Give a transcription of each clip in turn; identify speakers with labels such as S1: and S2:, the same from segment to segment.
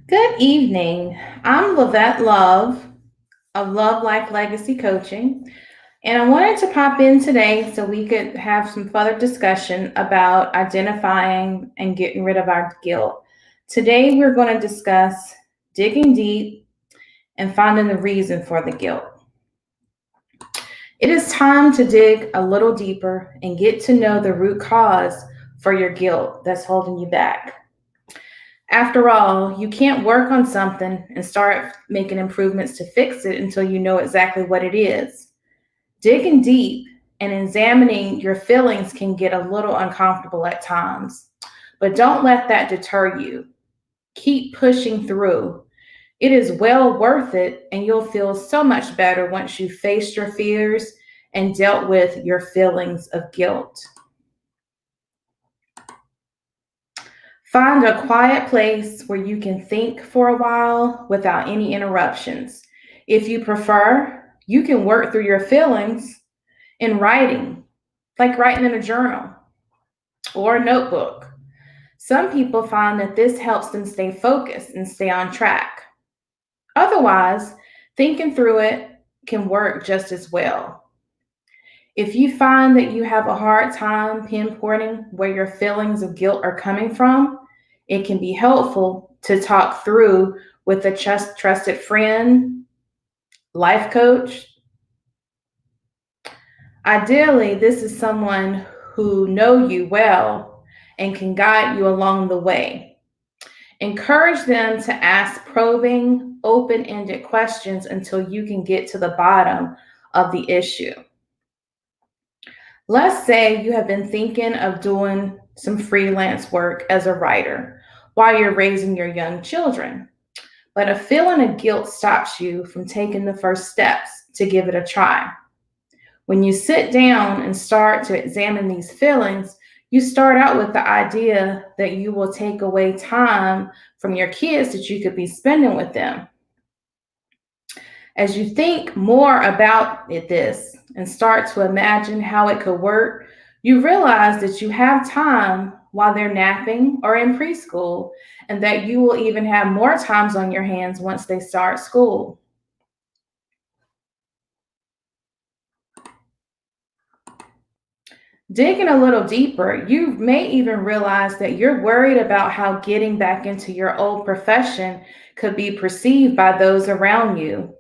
S1: Good evening. I'm Lavette Love of Love Life Legacy Coaching, and I wanted to pop in today so we could have some further discussion about identifying and getting rid of our guilt. Today, we're going to discuss digging deep and finding the reason for the guilt. It is time to dig a little deeper and get to know the root cause for your guilt that's holding you back. After all, you can't work on something and start making improvements to fix it until you know exactly what it is. Digging deep and examining your feelings can get a little uncomfortable at times, but don't let that deter you. Keep pushing through. It is well worth it, and you'll feel so much better once you faced your fears and dealt with your feelings of guilt. Find a quiet place where you can think for a while without any interruptions. If you prefer, you can work through your feelings in writing, like writing in a journal or a notebook. Some people find that this helps them stay focused and stay on track. Otherwise, thinking through it can work just as well. If you find that you have a hard time pinpointing where your feelings of guilt are coming from, it can be helpful to talk through with a trusted friend, life coach. Ideally, this is someone who know you well and can guide you along the way. Encourage them to ask probing, open-ended questions until you can get to the bottom of the issue. Let's say you have been thinking of doing some freelance work as a writer while you're raising your young children, but a feeling of guilt stops you from taking the first steps to give it a try. When you sit down and start to examine these feelings, you start out with the idea that you will take away time from your kids that you could be spending with them. As you think more about this and start to imagine how it could work, you realize that you have time while they're napping or in preschool, and that you will even have more times on your hands once they start school. Digging a little deeper, you may even realize that you're worried about how getting back into your old profession could be perceived by those around you.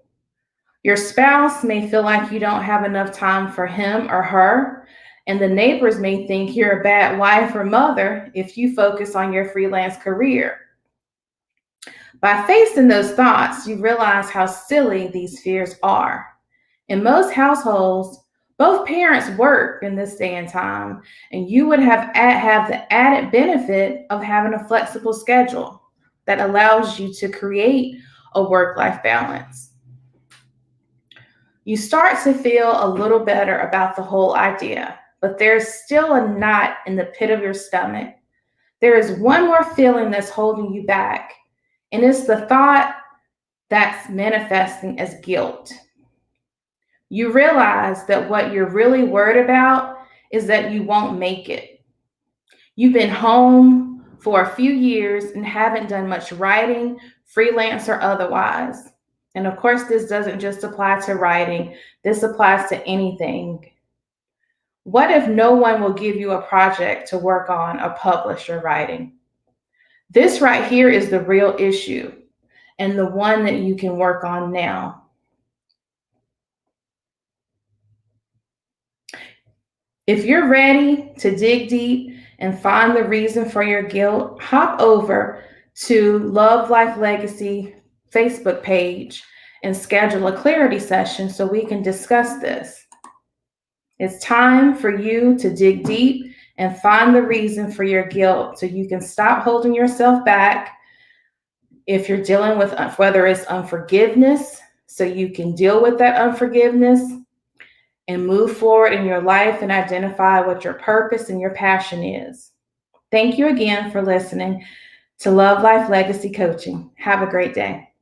S1: Your spouse may feel like you don't have enough time for him or her, and the neighbors may think you're a bad wife or mother if you focus on your freelance career. By facing those thoughts, you realize how silly these fears are. In most households, both parents work in this day and time, and you would have the added benefit of having a flexible schedule that allows you to create a work-life balance. You start to feel a little better about the whole idea, but there's still a knot in the pit of your stomach. There is one more feeling that's holding you back, and it's the thought that's manifesting as guilt. You realize that what you're really worried about is that you won't make it. You've been home for a few years and haven't done much writing, freelance or otherwise. And of course, this doesn't just apply to writing, this applies to anything. What if no one will give you a project to work on or publish your writing? This right here is the real issue and the one that you can work on now. If you're ready to dig deep and find the reason for your guilt, hop over to Love Life Legacy Facebook page and schedule a clarity session so we can discuss this. It's time for you to dig deep and find the reason for your guilt so you can stop holding yourself back. If you're dealing with whether it's unforgiveness, so you can deal with that unforgiveness and move forward in your life and identify what your purpose and your passion is. Thank you again for listening to Love Life Legacy Coaching. Have a great day.